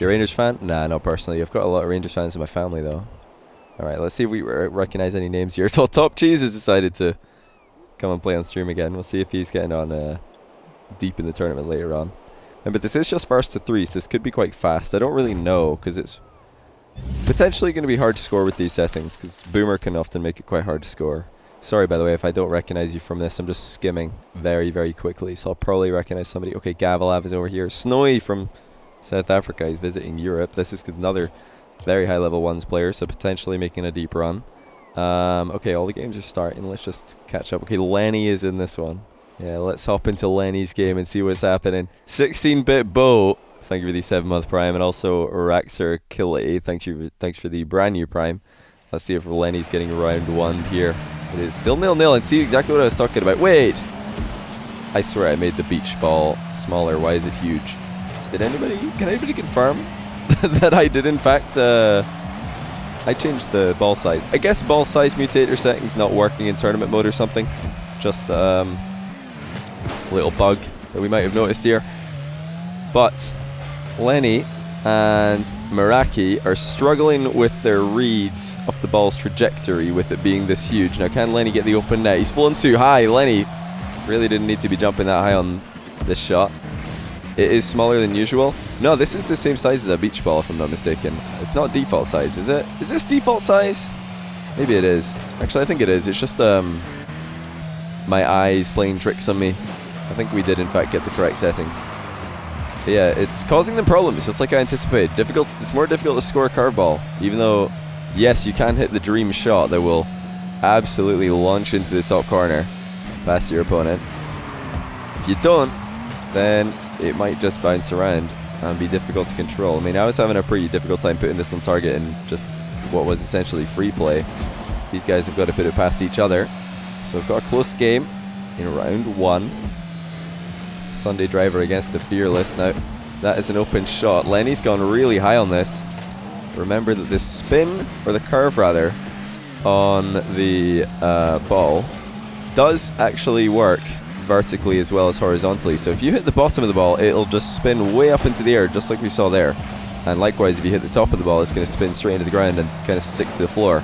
You a Rangers fan? Nah, not personally. I've got a lot of Rangers fans in my family, though. Alright, let's see if we recognize any names here. Top Cheese has decided to come and play on stream again. We'll see if he's getting on deep in the tournament later on. But this is just first to 3, so this could be quite fast. I don't really know, because it's potentially going to be hard to score with these settings, because Boomer can often make it quite hard to score. Sorry, by the way, if I don't recognize you from this. I'm just skimming very, very quickly, so I'll probably recognize somebody. Okay, Gavalav is over here. Snowy from South Africa. He's visiting Europe. This is another very high level 1s player, so potentially making a deep run. Okay, all the games are starting. Let's just catch up. Okay, Lenny is in this one. Yeah, let's hop into Lenny's game and see what's happening. 16-bit Bo, thank you for the 7-month Prime, and also Raxer Killay, thanks for the brand new Prime. Let's see if Lenny's getting round 1 here. It is still 0-0, and see exactly what I was talking about. Wait! I swear I made the beach ball smaller. Why is it huge? Can anybody confirm that I did in fact, I changed the ball size. I guess ball size mutator settings not working in tournament mode or something. Just a little bug that we might have noticed here. But Lenny and Meraki are struggling with their reads of the ball's trajectory with it being this huge. Now, can Lenny get the open net? He's flown too high. Lenny really didn't need to be jumping that high on this shot. It is smaller than usual. No, this is the same size as a beach ball, if I'm not mistaken. It's not default size, is it? Is this default size? Maybe it is. Actually, I think it is. It's just my eyes playing tricks on me. I think we did, in fact, get the correct settings. But yeah, it's causing them problems, just like I anticipated. It's more difficult to score a curveball, even though, yes, you can hit the dream shot that will absolutely launch into the top corner past your opponent. If you don't, then it might just bounce around and be difficult to control. I mean, I was having a pretty difficult time putting this on target in just what was essentially free play. These guys have got to put it past each other. So we've got a close game in round 1. Sunday Driver against the Fearless. Now, that is an open shot. Lenny's gone really high on this. Remember that the spin, or the curve rather, on the ball does actually work vertically as well as horizontally. So if you hit the bottom of the ball, it'll just spin way up into the air, just like we saw there. And likewise, if you hit the top of the ball, it's going to spin straight into the ground and kind of stick to the floor.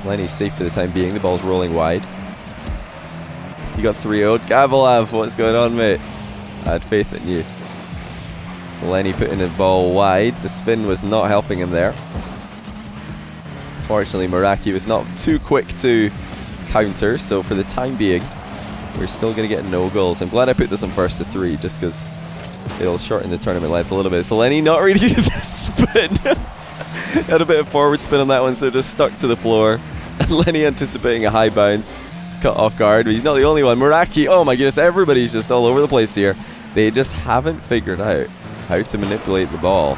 Lenny's safe for the time being. The ball's rolling wide. You got 3-0'd. Gavalav, what's going on, mate? I had faith in you. So Lenny putting the ball wide. The spin was not helping him there. Fortunately, Meraki was not too quick to counter, so for the time being, we're still going to get no goals. I'm glad I put this on first to 3, just because it'll shorten the tournament length a little bit. So Lenny not really did the spin. Had a bit of forward spin on that one, so just stuck to the floor. And Lenny anticipating a high bounce. He's cut off guard, but he's not the only one. Meraki, oh my goodness, everybody's just all over the place here. They just haven't figured out how to manipulate the ball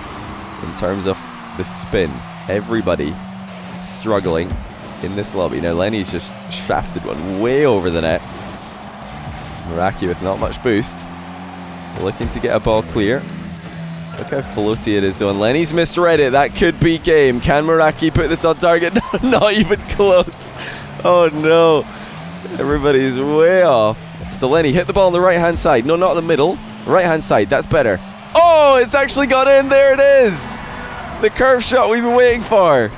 in terms of the spin. Everybody struggling in this lobby. Now Lenny's just shafted one way over the net. Meraki with not much boost, looking to get a ball clear. Look how floaty it is though, and Lenny's misread it. That could be game. Can Meraki put this on target? Not even close. Oh no, everybody's way off. So Lenny hit the ball on the right hand side. No, not the middle, right hand side. That's better. Oh, it's actually got in. There it is, the curve shot we've been waiting for.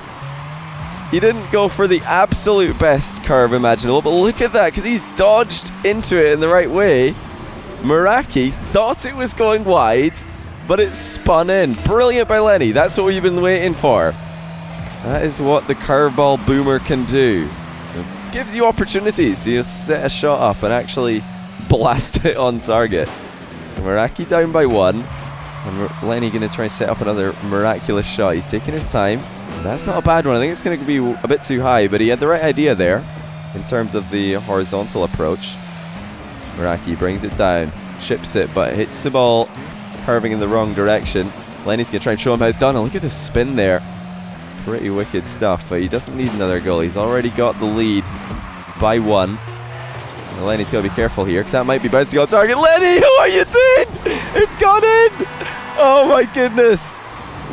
He didn't go for the absolute best curve imaginable, but look at that, because he's dodged into it in the right way. Meraki thought it was going wide, but it spun in. Brilliant by Lenny. That's what we've been waiting for. That is what the curveball boomer can do. It gives you opportunities to just set a shot up and actually blast it on target. So Meraki down by 1, and Lenny going to try and set up another miraculous shot. He's taking his time. That's not a bad one. I think it's going to be a bit too high, but he had the right idea there in terms of the horizontal approach. Meraki brings it down, chips it, but hits the ball curving in the wrong direction. Lenny's going to try and show him how it's done. And look at the spin there. Pretty wicked stuff, but he doesn't need another goal. He's already got the lead by 1. And Lenny's got to be careful here, because that might be bouncing on target. Lenny, what are you doing? It's gone in! Oh my goodness!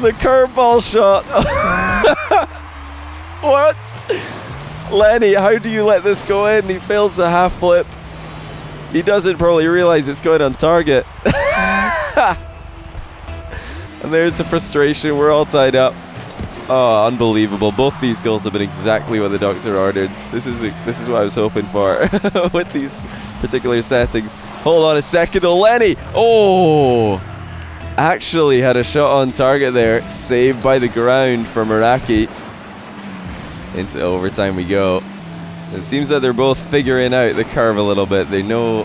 The curveball shot. What? Lenny, how do you let this go in? He fails the half flip. He doesn't probably realize it's going on target. And there's the frustration. We're all tied up. Oh, unbelievable. Both these goals have been exactly what the doctor ordered. This is what I was hoping for with these particular settings. Hold on a second though. Lenny! Oh! Actually had a shot on target there. Saved by the ground for Meraki. Into overtime we go. It seems that they're both figuring out the curve a little bit. They know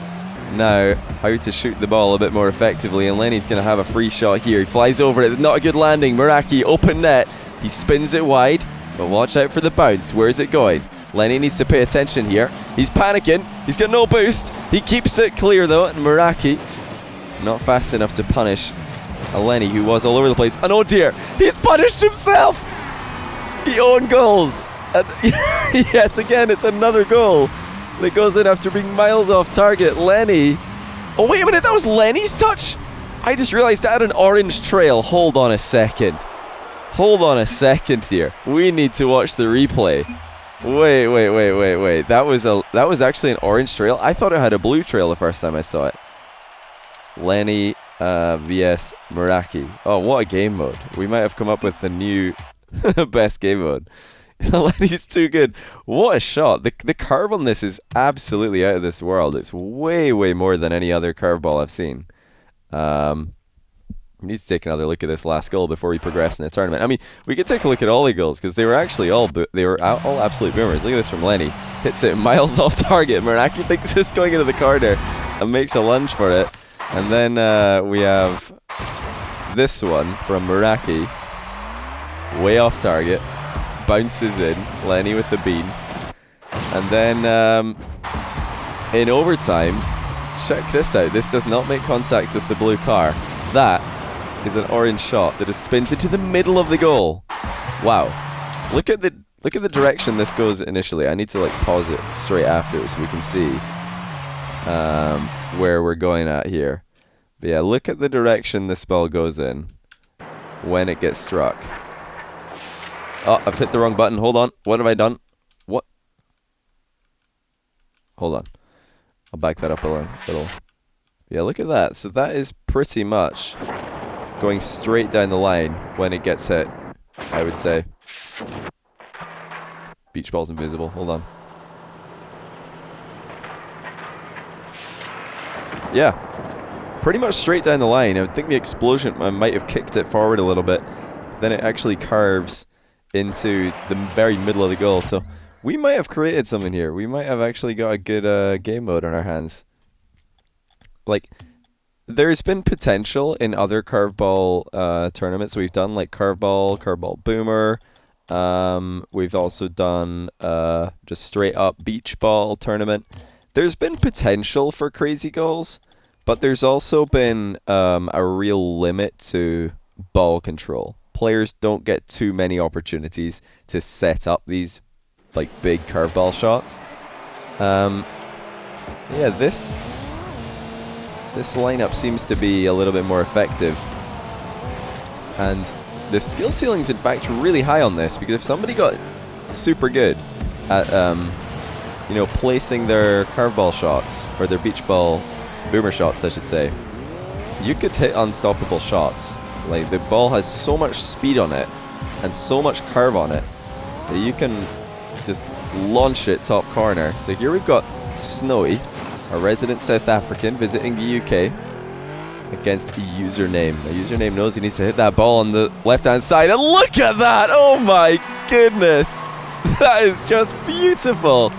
now how to shoot the ball a bit more effectively, and Lenny's going to have a free shot here. He flies over it. Not a good landing. Meraki, open net. He spins it wide, but watch out for the bounce. Where's it going? Lenny needs to pay attention here. He's panicking. He's got no boost. He keeps it clear though, and Meraki not fast enough to punish a Lenny who was all over the place. And oh dear, he's punished himself. He owned goals. And yet again, it's another goal that goes in after being miles off target. Lenny. Oh, wait a minute. That was Lenny's touch? I just realized that had an orange trail. Hold on a second. Hold on a second here. We need to watch the replay. Wait. That was actually an orange trail. I thought it had a blue trail the first time I saw it. Lenny vs Meraki. Oh, what a game mode. We might have come up with the new best game mode. Lenny's too good. What a shot. The curve on this is absolutely out of this world. It's way more than any other curveball I've seen. We need to take another look at this last goal before we progress in the tournament. I mean, we could take a look at all the goals because they were actually all absolute boomers. Look at this from Lenny. Hits it miles off target. Meraki thinks it's going into the corner and makes a lunge for it. And then we have this one from Meraki. Way off target. Bounces in. Lenny with the bean. And then in overtime, check this out. This does not make contact with the blue car. That is an orange shot that just spins into the middle of the goal. Wow. Look at the direction this goes initially. I need to like pause it straight after so we can see where we're going at here. But yeah, look at the direction this ball goes in when it gets struck. Oh, I've hit the wrong button. Hold on. What have I done? What? Hold on. I'll back that up a little. Yeah, look at that. So that is pretty much going straight down the line when it gets hit, I would say. Beach ball's invisible. Hold on. Yeah. Pretty much straight down the line. I would think the explosion might have kicked it forward a little bit. Then it actually curves into the very middle of the goal. So we might have created something here. We might have actually got a good game mode on our hands. Like, there's been potential in other curveball tournaments we've done, like curveball boomer. We've also done just straight up beach ball tournament. There's been potential for crazy goals, but there's also been a real limit to ball control. Players don't get too many opportunities to set up these like big curveball shots. Yeah, this lineup seems to be a little bit more effective, and the skill ceiling is in fact really high on this, because if somebody got super good at placing their curveball shots, or their beach ball boomer shots I should say, you could hit unstoppable shots. Like, the ball has so much speed on it and so much curve on it that you can just launch it top corner. So here we've got Snowy, a resident South African visiting the UK, against Username. Now, Username knows he needs to hit that ball on the left-hand side, and look at that! Oh my goodness! That is just beautiful!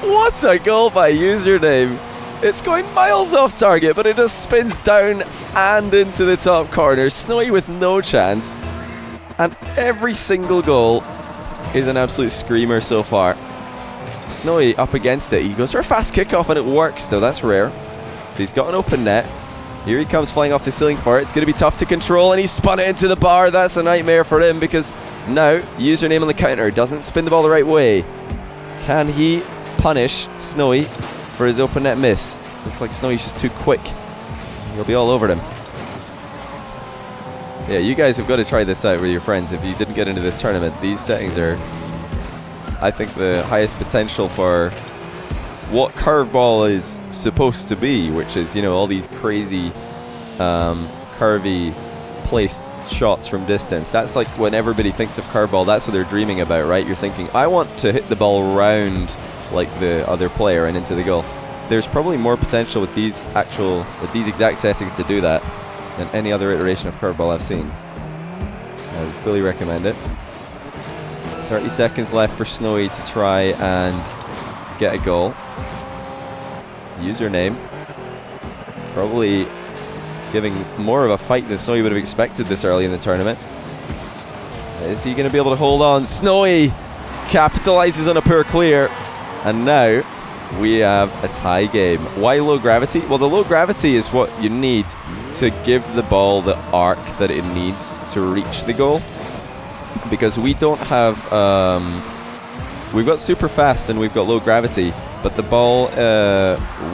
What a goal by Username! It's going miles off target, but it just spins down and into the top corner. Snowy with no chance. And every single goal is an absolute screamer so far. Snowy up against it. He goes for a fast kickoff and it works though. That's rare. So he's got an open net. Here he comes flying off the ceiling for it. It's going to be tough to control, and he spun it into the bar. That's a nightmare for him, because now Username on the counter doesn't spin the ball the right way. Can he punish Snowy for his open net miss? Looks like Snowy's just too quick. He'll be all over him. Yeah, you guys have got to try this out with your friends if you didn't get into this tournament. These settings are, I think, the highest potential for what curveball is supposed to be, which is, all these crazy curvy placed shots from distance. That's like when everybody thinks of curveball, that's what they're dreaming about, right? You're thinking, I want to hit the ball round like the other player and into the goal. There's probably more potential with these exact settings to do that than any other iteration of curveball I've seen. I would fully recommend it. 30 seconds left for Snowy to try and get a goal. Username probably giving more of a fight than Snowy would have expected this early in the tournament. Is he going to be able to hold on? Snowy capitalizes on a poor clear, and now we have a tie game. Why low gravity? Well, the low gravity is what you need to give the ball the arc that it needs to reach the goal, because we don't have we've got super fast and we've got low gravity, but the ball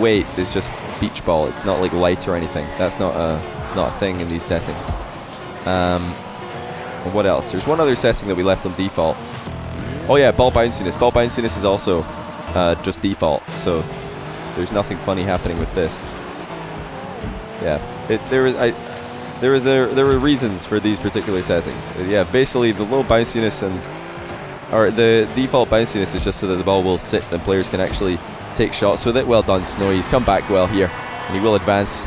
weight is just beach ball. It's not like light or anything. That's not a thing in these settings. What else? There's one other setting that we left on default. Oh yeah, ball bounciness. Ball bounciness is also just default, so there's nothing funny happening with this. Yeah, there were reasons for these particular settings. Yeah, basically the low bounciness or the default bounciness is just so that the ball will sit and players can actually take shots with it. Well done, Snowy. He's come back well here, and he will advance.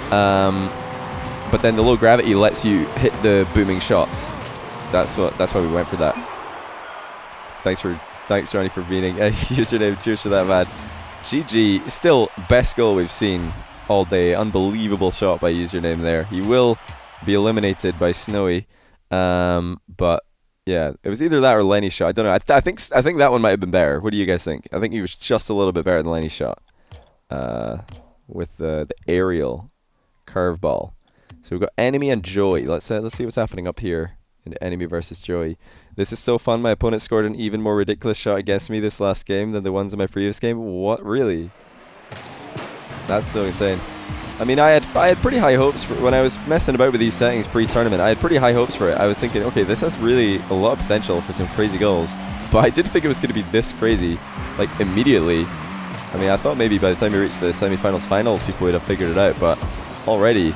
But then the low gravity lets you hit the booming shots. That's why we went for that. Thanks Johnny for being a username. Cheers to that, man. GG. Still best goal we've seen all day. Unbelievable shot by username there. He will be eliminated by Snowy. But yeah, it was either that or Lenny's shot. I don't know. I think that one might have been better. What do you guys think? I think he was just a little bit better than Lenny's shot with the aerial curveball. So we've got Enemy and Joey. Let's see what's happening up here in Enemy versus Joey. This is so fun. My opponent scored an even more ridiculous shot against me this last game than the ones in my previous game. What, really? That's so insane. I mean, I had pretty high hopes for when I was messing about with these settings pre-tournament. I had pretty high hopes for it. I was thinking, okay, this has really a lot of potential for some crazy goals. But I didn't think it was going to be this crazy, like, immediately. I mean, I thought maybe by the time we reached the semi-finals, finals, people would have figured it out. But already,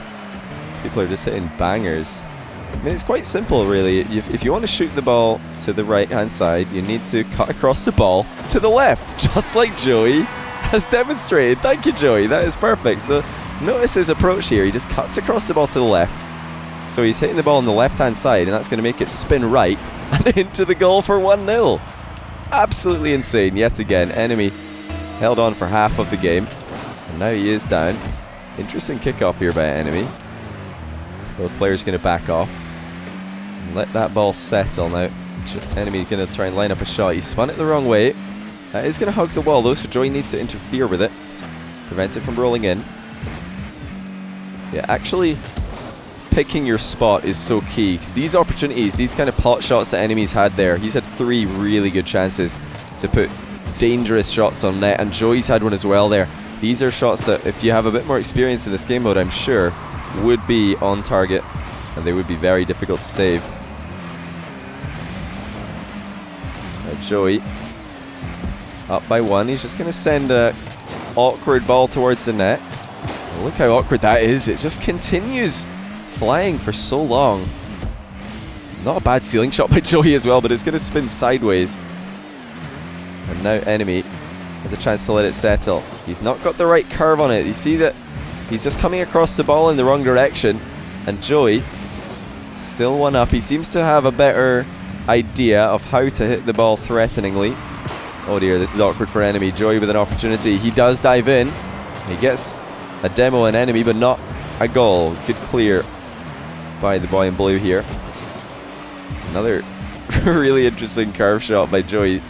people are just hitting bangers. I mean, it's quite simple, really. If you want to shoot the ball to the right-hand side, you need to cut across the ball to the left, just like Joey has demonstrated. Thank you, Joey. That is perfect. So notice his approach here. He just cuts across the ball to the left. So he's hitting the ball on the left-hand side, and that's going to make it spin right and into the goal for 1-0. Absolutely insane. Yet again, Enemy held on for half of the game, and now he is down. Interesting kickoff here by Enemy. Both players going to back off and let that ball settle now. Enemy going to try and line up a shot. He spun it the wrong way. That is going to hug the wall though, so Joey needs to interfere with it. Prevents it from rolling in. Yeah, actually picking your spot is so key. These opportunities, these kind of pot shots that Enemy's had there, he's had 3 really good chances to put dangerous shots on net, and Joey's had one as well there. These are shots that, if you have a bit more experience in this game mode, I'm sure would be on target, and they would be very difficult to save. Joey up by 1. He's just going to send a awkward ball towards the net. Oh, look how awkward that is. It just continues flying for so long. Not a bad ceiling shot by Joey as well, but it's going to spin sideways. And now Enemy has a chance to let it settle. He's not got the right curve on it. You see that he's just coming across the ball in the wrong direction, and Joey still 1 up. He seems to have a better idea of how to hit the ball threateningly. Oh dear, this is awkward for Enemy. Joey with an opportunity. He does dive in. He gets a demo in Enemy, but not a goal. Good clear by the boy in blue here. Another really interesting curve shot by Joey.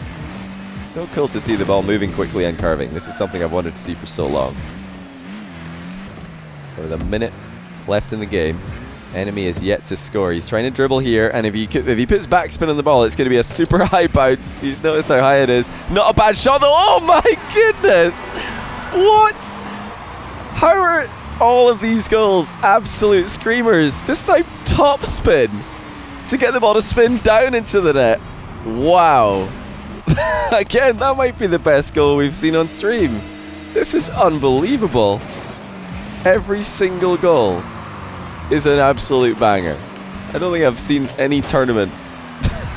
So cool to see the ball moving quickly and curving. This is something I've wanted to see for so long. With a minute left in the game, Enemy is yet to score. He's trying to dribble here, and if he puts backspin on the ball, it's going to be a super high bounce. He's noticed how high it is. Not a bad shot though. Oh my goodness! What? How are all of these goals absolute screamers? This time top spin to get the ball to spin down into the net. Wow. Again, that might be the best goal we've seen on stream. This is unbelievable. Every single goal is an absolute banger. I don't think I've seen any tournament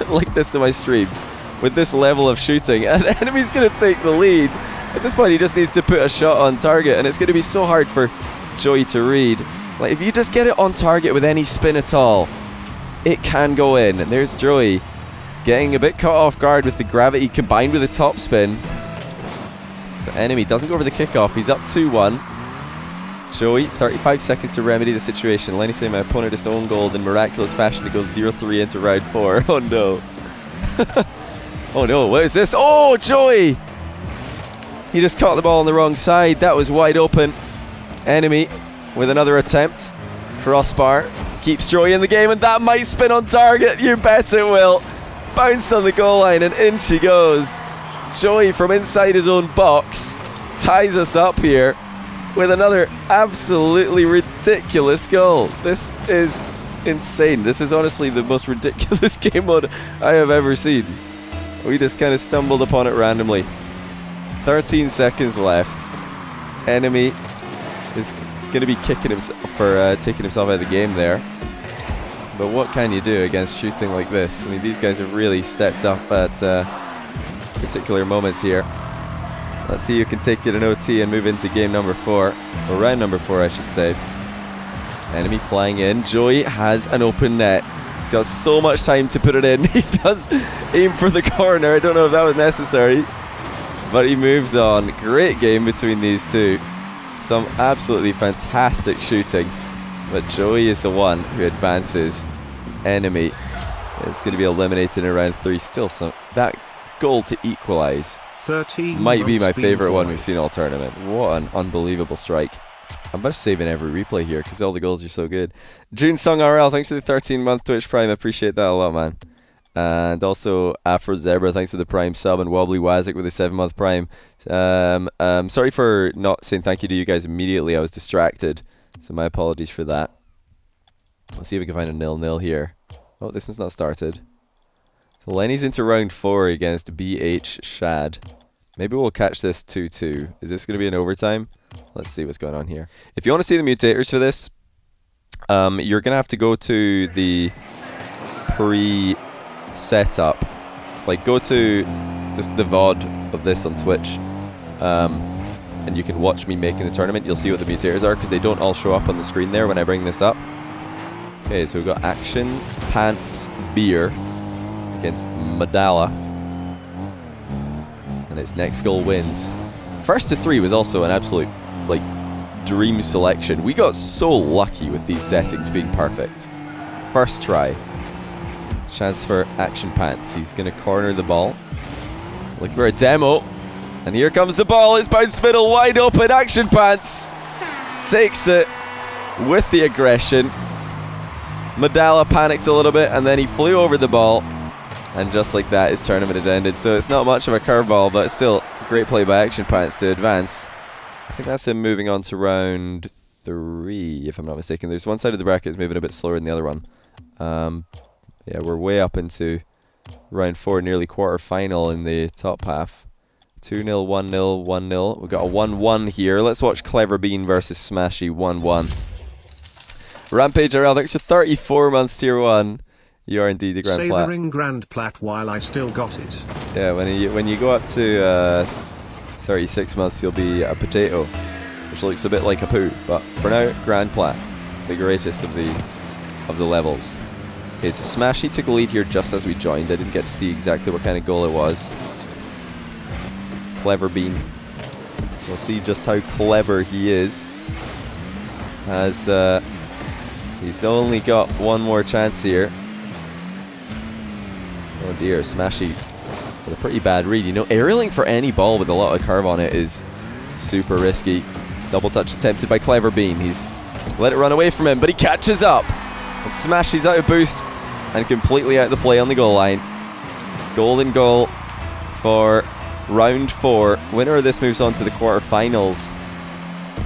like this in my stream with this level of shooting, and enemy's going to take the lead. At this point he just needs to put a shot on target, and it's going to be so hard for Joey to read. Like, if you just get it on target with any spin at all, it can go in. And there's Joey getting a bit caught off guard with the gravity combined with the top spin. The enemy doesn't go over the kickoff. He's up 2-1. Joey, 35 seconds to remedy the situation. Lenny saying my opponent just own gold in miraculous fashion to go 0-3 into round 4. Oh no. Oh no, what is this? Oh, Joey! He just caught the ball on the wrong side. That was wide open. Enemy with another attempt. Crossbar keeps Joey in the game, and that might spin on target. You bet it will. Bounce on the goal line, and in she goes. Joey from inside his own box ties us up here with another absolutely ridiculous goal. This is insane. This is honestly the most ridiculous game mode I have ever seen. We just kind of stumbled upon it randomly. 13 seconds left. Enemy is going to be kicking himself for taking himself out of the game there. But what can you do against shooting like this? I mean, these guys have really stepped up at particular moments here. Let's see who can take it in OT and move into game number 4. Or round number 4, I should say. Enemy flying in. Joey has an open net. He's got so much time to put it in. He does aim for the corner. I don't know if that was necessary, but he moves on. Great game between these two. Some absolutely fantastic shooting. But Joey is the one who advances. Enemy is going to be eliminated in round 3. Still some... That goal to equalize might be my favorite one we've seen all tournament. What an unbelievable strike. I'm just saving every replay here because all the goals are so good. June Sung RL, thanks for the 13-month Twitch Prime. I appreciate that a lot, man. And also Afro Zebra, thanks for the Prime sub, and Wobbly Wazik with the 7-month Prime. Sorry for not saying thank you to you guys immediately. I was distracted, so my apologies for that. Let's see if we can find a 0-0 here. Oh, this one's not started. So Lenny's into round 4 against BH Shad. Maybe we'll catch this 2-2. Is this going to be an overtime? Let's see what's going on here. If you want to see the mutators for this, you're going to have to go to the pre-setup. Like, go to just the VOD of this on Twitch. And you can watch me making the tournament. You'll see what the mutators are, because they don't all show up on the screen there when I bring this up. Okay, so we've got Action, Pants, Beer against Madala. And its next goal wins. First to 3 was also an absolute, like, dream selection. We got so lucky with these settings being perfect. First try. Chance for Action Pants. He's going to corner the ball. Looking for a demo. And here comes the ball. It's bounced middle, wide open. Action Pants takes it with the aggression. Madala panicked a little bit, and then he flew over the ball. And just like that, his tournament has ended. So it's not much of a curveball, but still great play by Action Pants to advance. I think that's him moving on to round 3, if I'm not mistaken. There's one side of the bracket is moving a bit slower than the other one. Yeah, we're way up into round 4, nearly quarter-final in the top half. 2-0, 1-0, 1-0. We've got a 1-1 here. Let's watch Clever Bean versus Smashy 1-1. Rampage RL, thanks for 34 months tier 1. You are indeed the Grand Plat. Savoring Grand Plat while I still got it. Yeah, when you go up to 36 months, you'll be a potato, which looks a bit like a poo. But for now, Grand Plat, the greatest of the levels. Okay, so Smashy took a lead here just as we joined. I didn't get to see exactly what kind of goal it was. Clever Bean. We'll see just how clever he is, as he's only got one more chance here. Oh dear, Smashy with a pretty bad read. You know, aerialing for any ball with a lot of curve on it is super risky. Double touch attempted by Clever Bean. He's let it run away from him, but he catches up. And Smashy's out of boost and completely out of the play on the goal line. Golden goal for round 4. Winner of this moves on to the quarterfinals.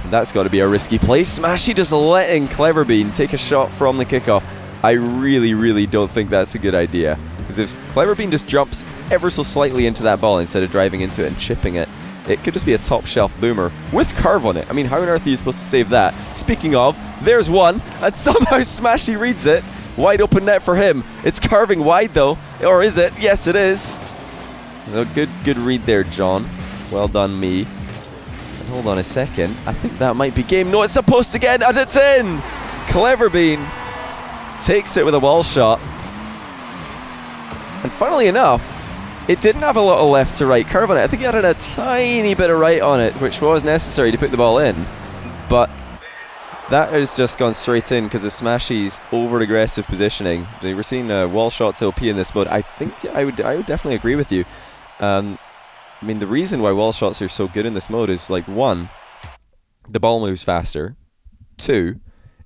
And that's got to be a risky play. Smashy just letting Clever Bean take a shot from the kickoff. I really, really don't think that's a good idea. Because if Clever Bean just jumps ever so slightly into that ball instead of driving into it and chipping it, it could just be a top shelf boomer with curve on it. I mean, how on earth are you supposed to save that? Speaking of, There's one, and somehow Smashy reads it. Wide open net for him. It's carving wide though, or is it? Yes, it is. No, good read there, John. Well done, me. And hold on a second. I think that might be game. No, it's supposed to get, and it's in. Clever Bean takes it with a wall shot. And funnily enough, it didn't have a lot of left to right curve on it. I think it had a tiny bit of right on it, which was necessary to put the ball in. But that has just gone straight in because of Smashy's over-aggressive positioning. We're seeing wall shots OP in this mode. I think I would definitely agree with you. I mean, the reason why wall shots are so good in this mode is, like, 1, the ball moves faster. 2,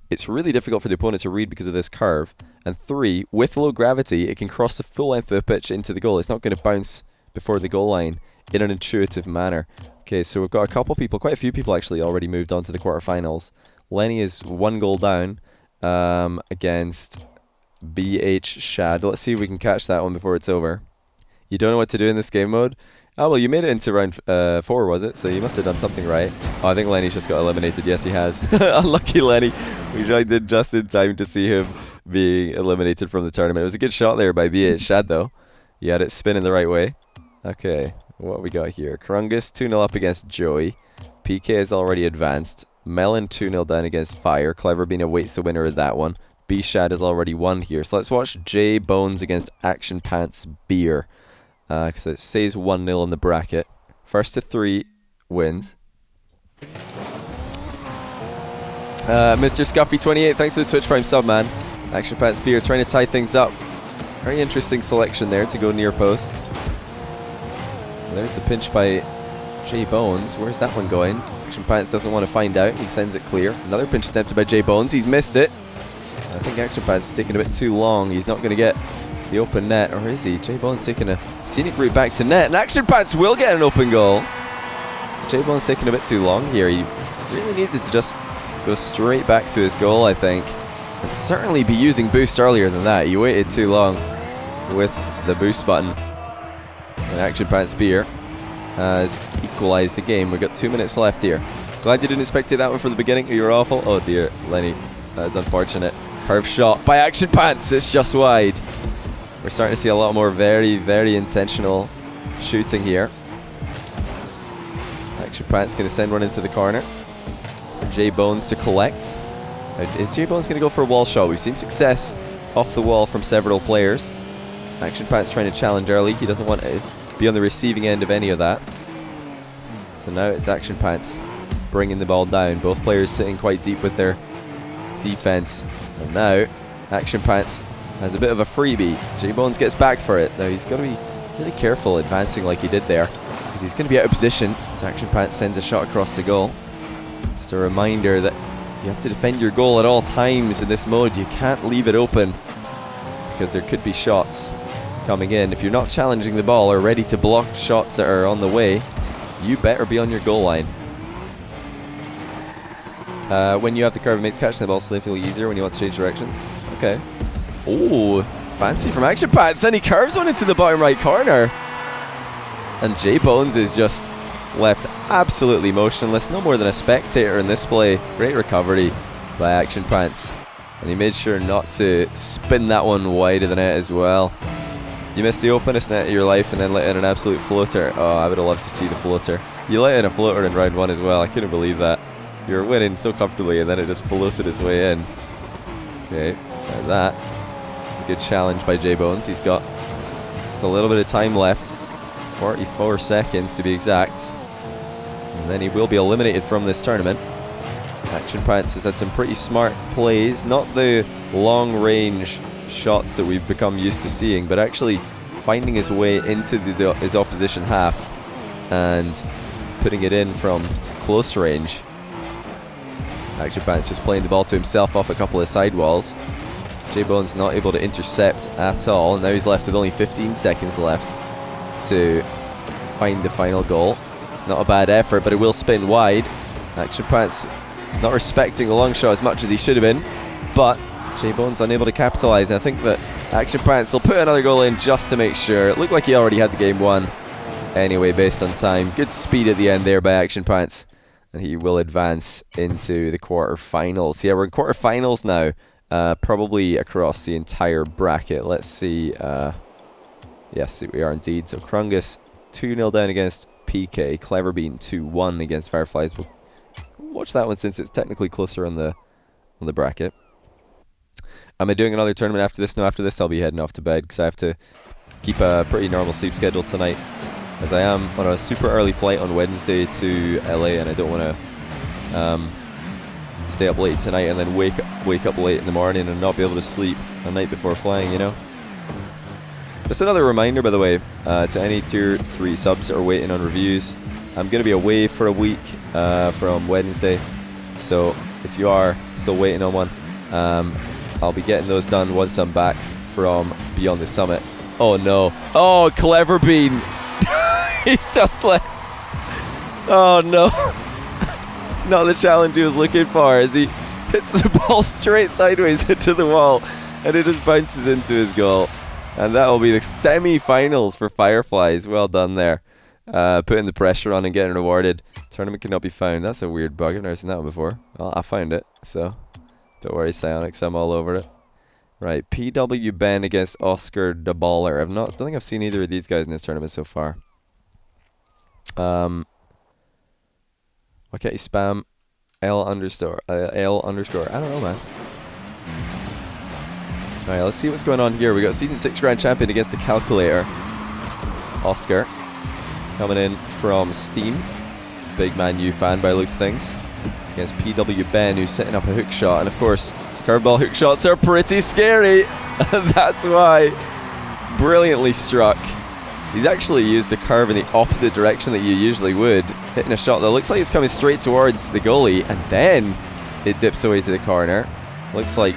it's really difficult for the opponent to read because of this curve. And 3, with low gravity, it can cross the full length of the pitch into the goal. It's not going to bounce before the goal line in an intuitive manner. Okay, so we've got a couple people, quite a few people actually, already moved on to the quarterfinals. Lenny is 1 goal down against BH Shad. Let's see if we can catch that one before it's over. You don't know what to do in this game mode? Oh, well, you made it into round 4, was it? So you must have done something right. Oh, I think Lenny's just got eliminated. Yes, he has. Unlucky Lenny. We joined in just in time to see him being eliminated from the tournament. It was a good shot there by BH Shad, though. He had it spinning the right way. Okay, what we got here? Krungus 2-0 up against Joey. PK is already advanced. Melon 2-0 down against Fire. Clever Bean awaits the winner of that one. B-Shad has already won here. So let's watch J Bones against Action Pants Beer. Because it says 1-0 in the bracket. First to 3 wins. Mr. Scuffy28, thanks for the Twitch Prime sub, man. Action Pants Beer trying to tie things up. Very interesting selection there to go near post. There's the pinch by J Bones. Where's that one going? Action Pants doesn't want to find out. He sends it clear. Another pinch attempted by J Bones. He's missed it. I think Action Pants is taking a bit too long. He's not going to get the open net, or is he? J Bones taking a scenic route back to net, and Action Pants will get an open goal. J Bones taking a bit too long here. He really needed to just go straight back to his goal, I think, and certainly be using boost earlier than that. He waited too long with the boost button. And Action Pants Beer has equalized the game. We've got 2 minutes left here. Glad you didn't spectate that one from the beginning. You were awful. Oh dear, Lenny. That's unfortunate. Curve shot by Action Pants. It's just wide. We're starting to see a lot more very, very intentional shooting here. Action Pants going to send one into the corner. J Bones to collect. Is J Bones going to go for a wall shot? We've seen success off the wall from several players. Action Pants trying to challenge early. He doesn't want to be on the receiving end of any of that. So now it's Action Pants bringing the ball down. Both players sitting quite deep with their defense. And now Action Pants has a bit of a freebie. J Bones gets back for it. Now he's got to be really careful advancing like he did there, because he's going to be out of position as Action Pants sends a shot across the goal. Just a reminder that you have to defend your goal at all times in this mode. You can't leave it open because there could be shots coming in. If you're not challenging the ball or ready to block shots that are on the way, you better be on your goal line. When you have the curve, it makes catching the ball slightly easier when you want to change directions. Okay. Oh, fancy from Action Pants. Then he curves one into the bottom right corner. And J Bones is just left absolutely motionless. No more than a spectator in this play. Great recovery by Action Pants. And he made sure not to spin that one wide of the net as well. You missed the openest net of your life and then let in an absolute floater. Oh, I would have loved to see the floater. You let in a floater in round 1 as well. I couldn't believe that. You were winning so comfortably and then it just floated its way in. Okay, like that. Good challenge by J Bones. He's got just a little bit of time left. 44 seconds to be exact. And then he will be eliminated from this tournament. Action Pants has had some pretty smart plays. Not the long range shots that we've become used to seeing, but actually finding his way into his opposition half and putting it in from close range. Action Pants just playing the ball to himself off a couple of sidewalls. J Bones not able to intercept at all. Now he's left with only 15 seconds left to find the final goal. It's not a bad effort, but it will spin wide. Action Pants not respecting the long shot as much as he should have been, but J Bones unable to capitalise. And I think that Action Pants will put another goal in just to make sure. It looked like he already had the game won anyway based on time. Good speed at the end there by Action Pants. and he will advance into the quarterfinals. Yeah, we're in quarterfinals now, probably across the entire bracket. Let's see. Yes, we are indeed. So Krungus 2-0 down against PK. Clever Bean 2-1 against Fireflies. We'll watch that one since it's technically closer on the bracket. Am I doing another tournament after this? No, after this I'll be heading off to bed because I have to keep a pretty normal sleep schedule tonight, as I am on a super early flight on Wednesday to LA, and I don't want to stay up late tonight and then wake up late in the morning and not be able to sleep the night before flying, you know. Just another reminder, by the way, to any tier 3 subs that are waiting on reviews, I'm going to be away for a week from Wednesday, so if you are still waiting on one, I'll be getting those done once I'm back from Beyond the Summit. Oh no. Oh, Clever Bean. He's just left. Oh no. Not the challenge he was looking for, as he hits the ball straight sideways into the wall and it just bounces into his goal. And that will be the semi-finals for Fireflies. Well done there. Putting the pressure on and getting rewarded. Tournament cannot be found. That's a weird bug. I've never seen that one before. Well, I found it, so don't worry, Psionics. I'm all over it. Right, PWW Ben against Oscar the Baller. I don't think I've seen either of these guys in this tournament so far. Why can't you spam L underscore? I don't know, man. Alright, let's see what's going on here. We got Season 6 Grand Champion against the Calculator. Oscar coming in from Steam. Big Man U fan by the looks of things. Against PWW Ben, who's setting up a hook shot. And of course, curveball hook shots are pretty scary. That's why. Brilliantly struck. He's actually used the curve in the opposite direction that you usually would, hitting a shot that looks like it's coming straight towards the goalie, and then it dips away to the corner. Looks like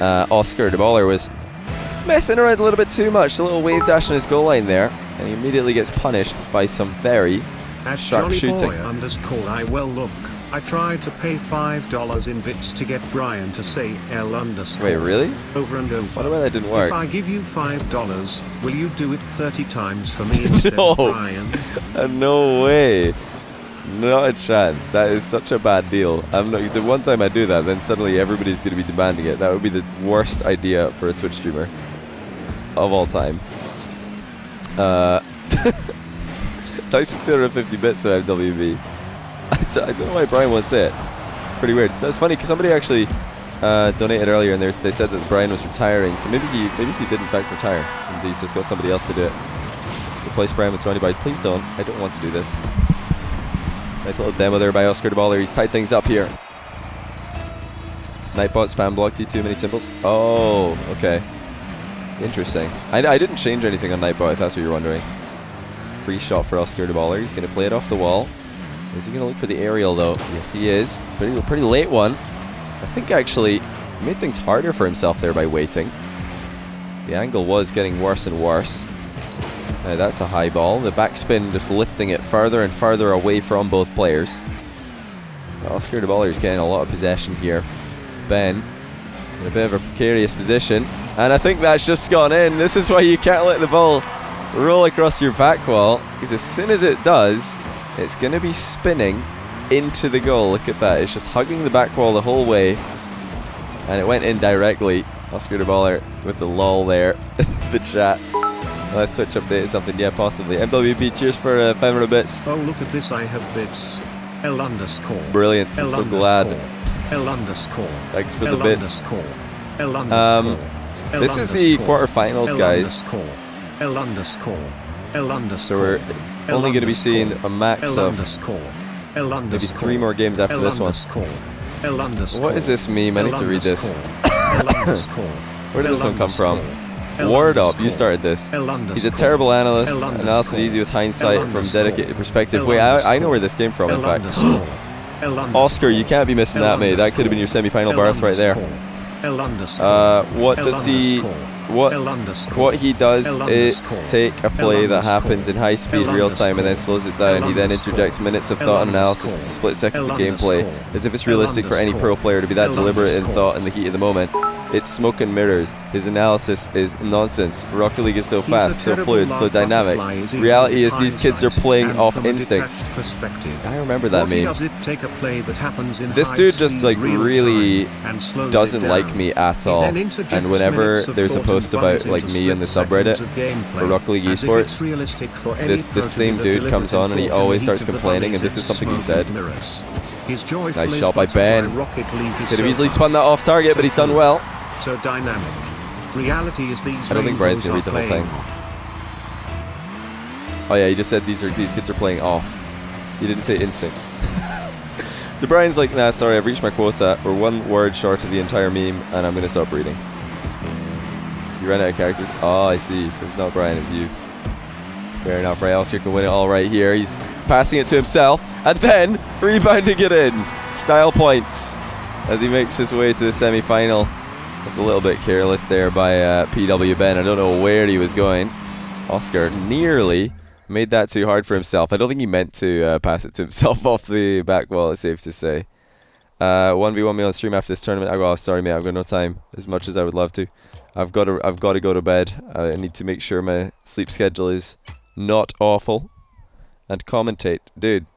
Oscar the Baller was just messing around a little bit too much. A little wave dash on his goal line there, and he immediately gets punished by some very sharp shooting. _I well look. I tried to pay $5 in bits to get Brian to say L _. Wait, really? Over and over. What about that didn't work? If I give you $5, will you do it 30 times for me instead, No. Brian? No way. Not a chance. That is such a bad deal. I'm not. The one time I do that, then suddenly everybody's going to be demanding it. That would be the worst idea for a Twitch streamer of all time. Thanks for 250 bits, so FWB. I don't know why Brian won't say it. It's pretty weird. So it's funny because somebody actually donated earlier, and they said that Brian was retiring. So maybe he did in fact retire, and he's just got somebody else to do it. Replace Brian with Johnny Byte. Please don't. I don't want to do this. Nice little demo there by Oscar the Baller. He's tied things up here. Nightbot spam blocked you, too many symbols. Oh, okay. Interesting. I didn't change anything on Nightbot, if that's what you're wondering. Free shot for Oscar the Baller. He's going to play it off the wall. Is he going to look for the aerial, though? Yes, he is. Pretty late one. I think actually he made things harder for himself there by waiting. The angle was getting worse and worse. Now that's a high ball. The backspin just lifting it further and further away from both players. Oscar the Baller is getting a lot of possession here. Ben in a bit of a precarious position. And I think that's just gone in. This is why you can't let the ball roll across your back wall, because as soon as it does, it's going to be spinning into the goal. Look at that. It's just hugging the back wall the whole way. And it went in directly. Oscar the Baller with the lol there. The chat. Let's Twitch update something. Yeah, possibly. MWB, cheers for 500 bits. Oh, look at this. I have bits. L _. Brilliant. I'm so glad. L _ Thanks for the bits. L _ This is the quarterfinals, guys. L _ So we're only going to be seeing a max of maybe 3 more games after this one. What is this meme? I need to read this. Where did this one come from? Ward Up, you started this. He's a terrible analyst. Analysis easy with hindsight from dedicated perspective. Wait, I know where this came from, in fact. Oscar, you can't be missing that, mate. That could have been your semi-final berth right there. What does he... What he does is take a play that happens in high speed real time and then slows it down. He then interjects minutes of thought and analysis into split seconds of gameplay, as if it's realistic for any pro player to be that deliberate in thought in the heat of the moment. It's smoke and mirrors. His analysis is nonsense. Rocket League is so fast, so fluid, so dynamic. Reality is these kids are playing off instincts. I remember that meme. This dude just like really doesn't like me at all. And whenever there's a post about like me on the subreddit for Rocket League esports, this same dude comes on and he always starts complaining, and this is something he said. Nice shot by Ben. Could have easily spun that off target, but he's done well. So dynamic. Reality is these. I don't think Brian's gonna read the whole thing. Oh yeah, he just said these kids are playing off. He didn't say instincts. So Brian's like, nah, sorry, I've reached my quota. We're one word short of the entire meme, and I'm gonna stop reading. You ran out of characters. Oh, I see. So it's not Brian, it's you. Fair enough, right? Oscar can win it all right here. He's passing it to himself, and then rebounding it in. Style points as he makes his way to the semi-final. That's a little bit careless there by PW Ben. I don't know where he was going. Oscar nearly made that too hard for himself. I don't think he meant to pass it to himself off the back wall, it's safe to say. 1v1 me on stream after this tournament. I go, oh, sorry mate, I've got no time. As much as I would love to. I've got to go to bed. I need to make sure my sleep schedule is not awful. And commentate. Dude,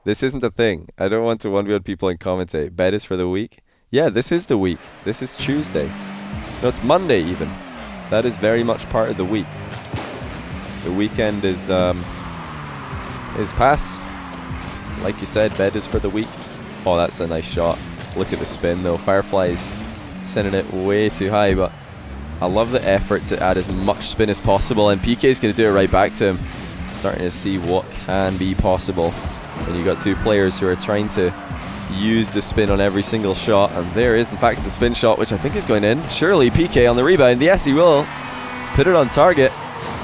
this isn't a thing. I don't want to 1v1 people and commentate. Bed is for the week. Yeah, this is the week. This is Tuesday. No, it's Monday even. That is very much part of the week. The weekend is past. Like you said, bed is for the week. Oh, that's a nice shot. Look at the spin though. Fireflies sending it way too high, but I love the effort to add as much spin as possible, and PK's going to do it right back to him. Starting to see what can be possible. And you got two players who are trying to use the spin on every single shot, and there is in fact the spin shot, which I think is going in. Surely PK on the rebound. Yes, he will put it on target.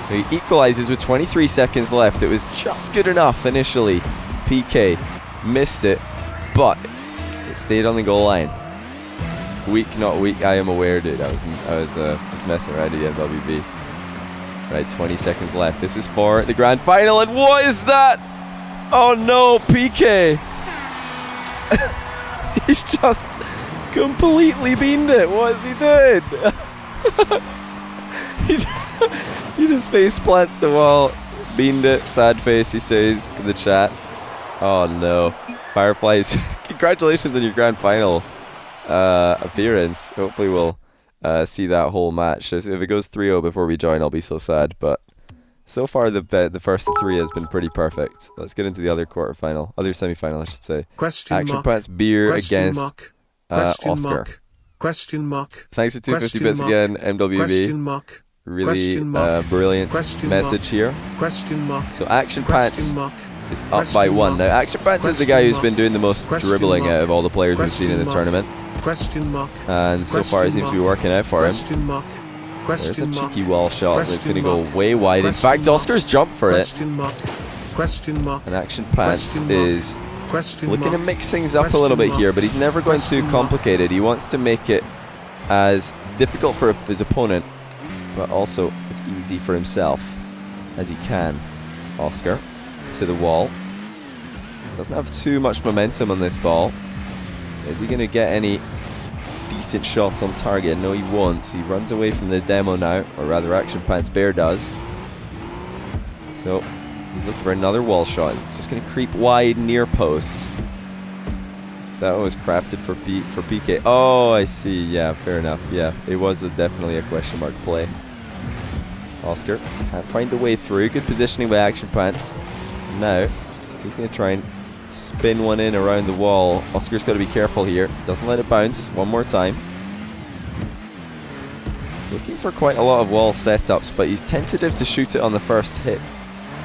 He equalizes with 23 seconds left. It was just good enough initially. PK missed it, but it stayed on the goal line. Weak, not weak, I am aware, dude. I was just messing around at the NWB. Right, 20 seconds left. This is for the grand final, and what is that? Oh no, PK! He's just completely beamed it. What is he doing? he just face plants the wall, beamed it. Sad face, he says in the chat. Oh no, Fireflies! Congratulations on your grand final appearance. Hopefully we'll see that whole match. If it goes 3-0 before we join, I'll be so sad. But so far, the first three has been pretty perfect. Let's get into the other quarterfinal, other semi-final, I should say. Action Pants Beer against Oscar. Thanks for 250 bits again, MWB. Really brilliant message here. So Action Pants is up by 1. Now Action Pants is the guy who's been doing the most dribbling out of all the players we've seen in this tournament. And so far it seems to be working out for him. There's a cheeky wall shot, but it's going to go way wide. In fact, Oscar's jumped for it. And Action Pants is looking to mix things up a little bit here, but he's never going too complicated. He wants to make it as difficult for his opponent, but also as easy for himself as he can. Oscar to the wall. Doesn't have too much momentum on this ball. Is he going to get any decent shots on target? No, he won't. He runs away from the demo now, or rather Action Pants Bear does. So he's looking for another wall shot. It's just going to creep wide near post. That was crafted for PK. Oh, I see. Yeah, fair enough. Yeah, it was definitely a question mark play. Oscar can't find a way through. Good positioning by Action Pants. Now he's going to try and spin one in around the wall. Oscar's got to be careful here. Doesn't let it bounce. One more time. Looking for quite a lot of wall setups, but he's tentative to shoot it on the first hit.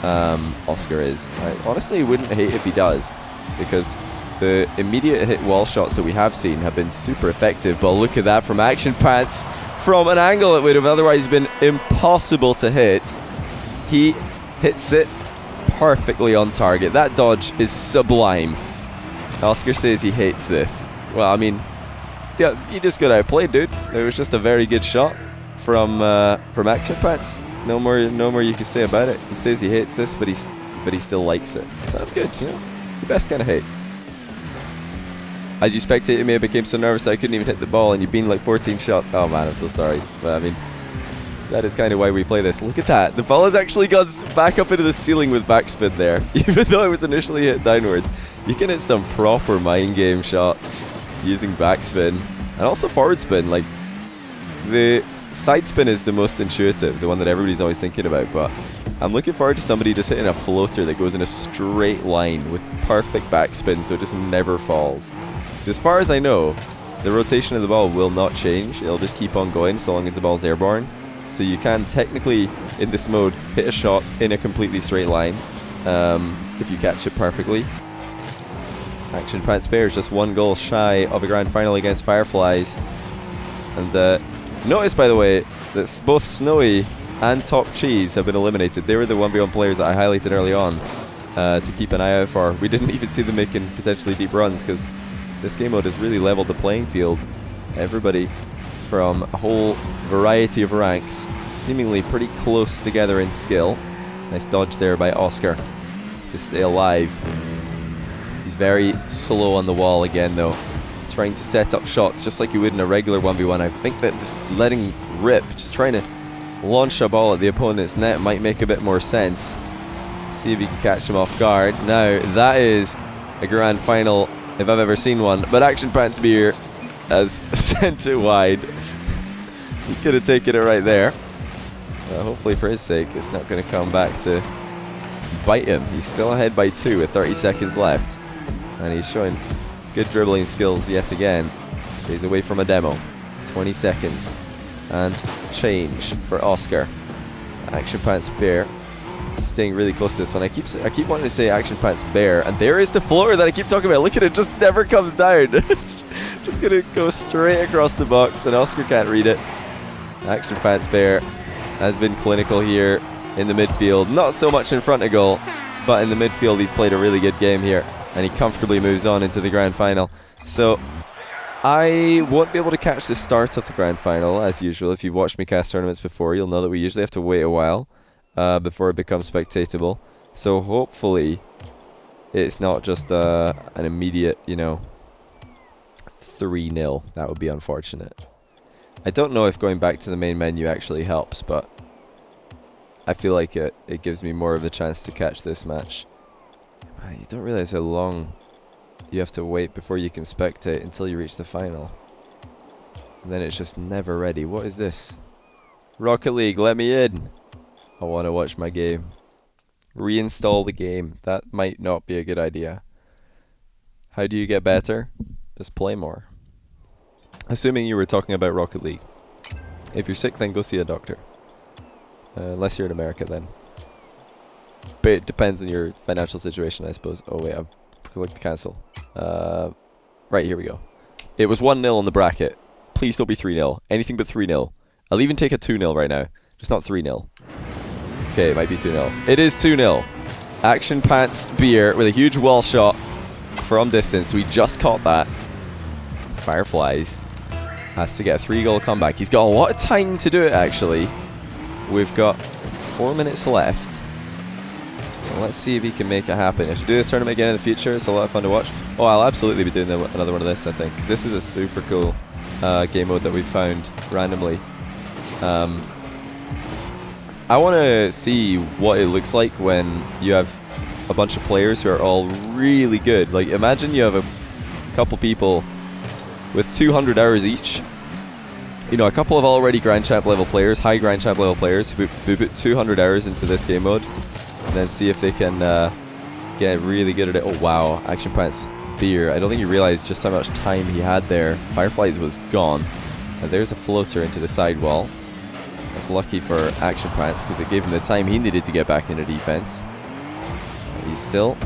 Oscar is. I honestly wouldn't hate if he does, because the immediate hit wall shots that we have seen have been super effective. But look at that from Action Pants. From an angle that would have otherwise been impossible to hit. He hits it perfectly on target. That dodge is sublime. Oscar says he hates this. Well, I mean, yeah, he just got outplayed, dude. It was just a very good shot from Action Pants. No more you can say about it. He says he hates this, but he still likes it. That's good, you know. The best kind of hate. As you spectated me, I became so nervous I couldn't even hit the ball, and you've been like 14 shots. Oh man, I'm so sorry. But I mean, that is kind of why we play this. Look at that. The ball has actually gone back up into the ceiling with backspin there. Even though it was initially hit downwards. You can hit some proper mind game shots using backspin. And also forward spin. Like, the side spin is the most intuitive, the one that everybody's always thinking about. But I'm looking forward to somebody just hitting a floater that goes in a straight line with perfect backspin so it just never falls. As far as I know, the rotation of the ball will not change. It'll just keep on going so long as the ball's airborne. So you can technically, in this mode, hit a shot in a completely straight line if you catch it perfectly. Action Pants Bear is just 1 goal shy of a grand final against Fireflies. And notice, by the way, that both Snowy and Top Cheese have been eliminated. They were the 1v1 players that I highlighted early on to keep an eye out for. We didn't even see them making potentially deep runs because this game mode has really leveled the playing field. Everybody from a whole variety of ranks, seemingly pretty close together in skill. Nice dodge there by Oscar to stay alive. He's very slow on the wall again though, trying to set up shots just like you would in a regular 1v1. I think that just letting rip, just trying to launch a ball at the opponent's net might make a bit more sense. See if you can catch him off guard. Now, that is a grand final if I've ever seen one, but Action Pants Beer has sent it wide. He could have taken it right there. Hopefully for his sake, it's not going to come back to bite him. He's still ahead by 2 with 30 seconds left. And he's showing good dribbling skills yet again. Stays away from a demo. 20 seconds. And change for Oscar. Action Pants Bear staying really close to this one. I keep wanting to say Action Pants Bear, and there is the floater that I keep talking about. Look at it, just never comes down. Just gonna go straight across the box, and Oscar can't read it. Action Pants Bear has been clinical here in the midfield. Not so much in front of goal, but in the midfield he's played a really good game here, and he comfortably moves on into the grand final. So I won't be able to catch the start of the grand final, as usual. If you've watched me cast tournaments before, you'll know that we usually have to wait a while before it becomes spectatable. So hopefully it's not just an immediate, 3-0. That would be unfortunate. I don't know if going back to the main menu actually helps, but I feel like it gives me more of a chance to catch this match. You don't realize how long you have to wait before you can spectate until you reach the final. And then it's just never ready. What is this? Rocket League, let me in. I want to watch my game. Reinstall the game. That might not be a good idea. How do you get better? Just play more. Assuming you were talking about Rocket League. If you're sick, then go see a doctor. Unless you're in America, then. But it depends on your financial situation, I suppose. Oh wait, I've clicked cancel. Right, here we go. It was 1-0 on the bracket. Please don't be 3-0. Anything but 3-0. I'll even take a 2-0 right now. Just not 3-0. Okay, it might be 2-0. It is 2-0. Action Pants Beer with a huge wall shot from distance. We just caught that. Fireflies has to get a 3-goal comeback. He's got a lot of time to do it, actually. We've got 4 minutes left. Well, let's see if he can make it happen. I should do this tournament again in the future. It's a lot of fun to watch. Oh, I'll absolutely be doing another one of this, I think. This is a super cool game mode that we found randomly. I want to see what it looks like when you have a bunch of players who are all really good. Like, imagine you have a couple people with 200 hours each. A couple of already Grand Champ level players, high Grand Champ level players who put 200 hours into this game mode. And then see if they can get really good at it. Oh wow, Action Pants Beer. I don't think he realized just how much time he had there. Fireflies was gone. And there's a floater into the sidewall. That's lucky for Action Pants because it gave him the time he needed to get back into defense. He's still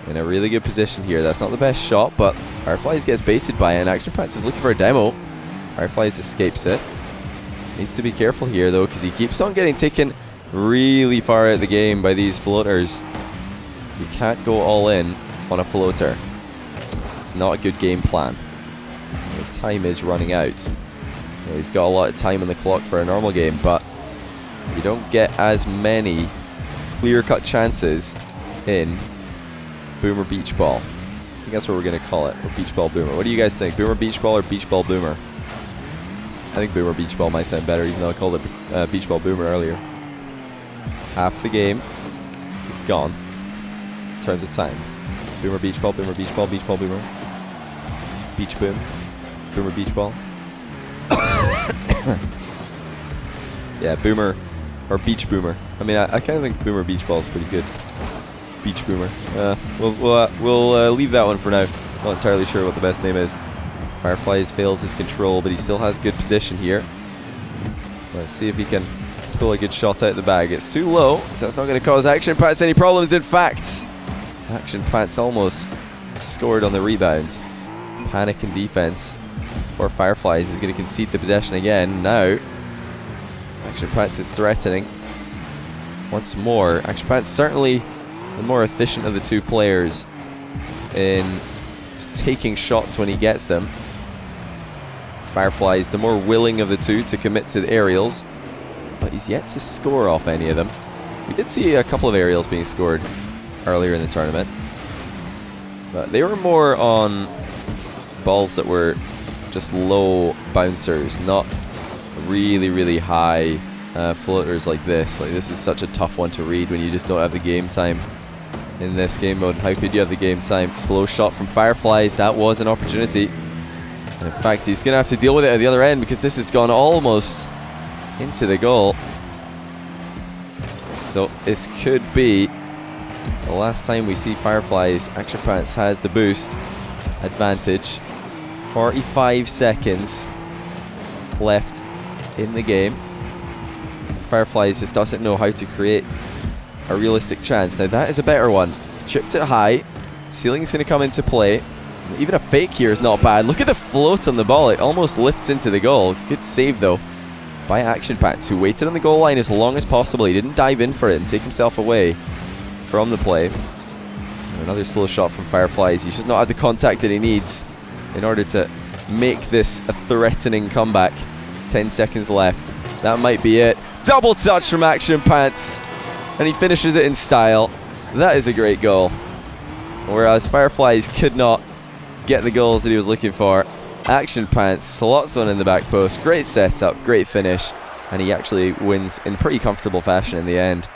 in a really good position here. That's not the best shot, but Fireflies gets baited by it, and Action Pants is looking for a demo. Fireflies escapes it. Needs to be careful here though, because he keeps on getting taken really far out of the game by these floaters. You can't go all in on a floater. It's not a good game plan. His time is running out. He's got a lot of time on the clock for a normal game, but you don't get as many clear-cut chances in Boomer Beachball. think that's what we're going to call it. Or Beachball Boomer. What do you guys think? Boomer Beachball or Beachball Boomer? I think Boomer Beachball might sound better, even though I called it Beachball Boomer earlier. Half the game is gone in terms of time. Boomer Beachball, Boomer Beachball, Beachball Boomer. Beach Boom. Boomer Beachball. Yeah, Boomer or Beach Boomer. I mean, I kind of think Boomer Beachball is pretty good. Beach Boomer. We'll leave that one for now. Not entirely sure what the best name is. Fireflies fails his control, but he still has good position here. Let's see if he can pull a good shot out of the bag. It's too low, so that's not going to cause Action Pants any problems. In fact, Action Pants almost scored on the rebound. Panic in defense for Fireflies. He's going to concede the possession again. Now, Action Pants is threatening once more. Action Pants certainly the more efficient of the two players in just taking shots when he gets them. Fireflies the more willing of the two to commit to the aerials, but he's yet to score off any of them. We did see a couple of aerials being scored earlier in the tournament, but they were more on balls that were just low bouncers, not really high floaters like this. Like, this is such a tough one to read when you just don't have the game time in this game mode. How could you have the game time? Slow shot from Fireflies. That was an opportunity. And in fact, he's going to have to deal with it at the other end because this has gone almost into the goal. So this could be the last time we see Fireflies. Action Pants has the boost advantage. 45 seconds left in the game. Fireflies just doesn't know how to create a realistic chance. Now that is a better one. He's chipped it high. Ceiling's going to come into play. Even a fake here is not bad. Look at the float on the ball. It almost lifts into the goal. Good save though by Action Pants, who waited on the goal line as long as possible. He didn't dive in for it and take himself away from the play. And another slow shot from Fireflies. He's just not had the contact that he needs in order to make this a threatening comeback. 10 seconds left. That might be it. Double touch from Action Pants, and he finishes it in style. That is a great goal. Whereas Fireflies could not get the goals that he was looking for, Action Pants slots one in the back post. Great setup, great finish, and he actually wins in pretty comfortable fashion in the end.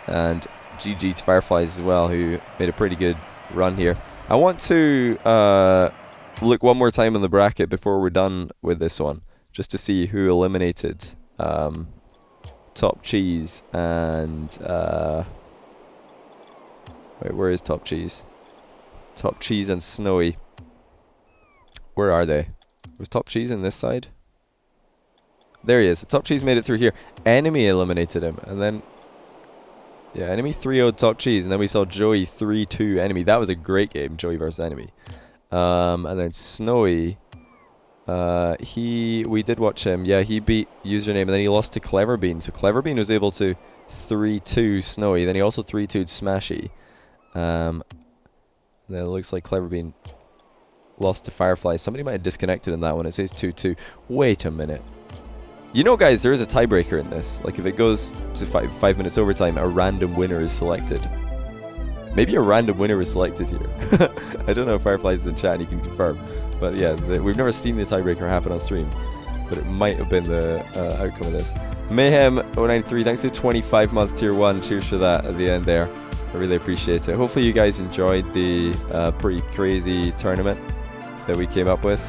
And GG to Fireflies as well, who made a pretty good run here. I want to look one more time on the bracket before we're done with this one, just to see who eliminated Top Cheese and wait, where is Top Cheese? Top Cheese and Snowy. Where are they? Was Top Cheese in this side? There he is. So Top Cheese made it through here. Enemy eliminated him, and then yeah, Enemy 3-0'd Top Cheese, and then we saw Joey 3-2 Enemy. That was a great game, Joey versus Enemy. And then Snowy, we did watch him. Yeah, he beat Username, and then he lost to Clever Bean. So Clever Bean was able to 3-2 Snowy. Then he also 3-2'd Smashy. Then it looks like Clever Bean lost to Firefly. Somebody might have disconnected in that one. It says 2-2. Wait a minute. You know, guys, there is a tiebreaker in this. Like, if it goes to 5 minutes overtime, a random winner is selected. Maybe a random winner was selected here. I don't know if Fireflies is in chat and he can confirm. But yeah, we've never seen the tiebreaker happen on stream. But it might have been the outcome of this. Mayhem093, thanks to the 25-month tier 1. Cheers for that at the end there. I really appreciate it. Hopefully you guys enjoyed the pretty crazy tournament that we came up with.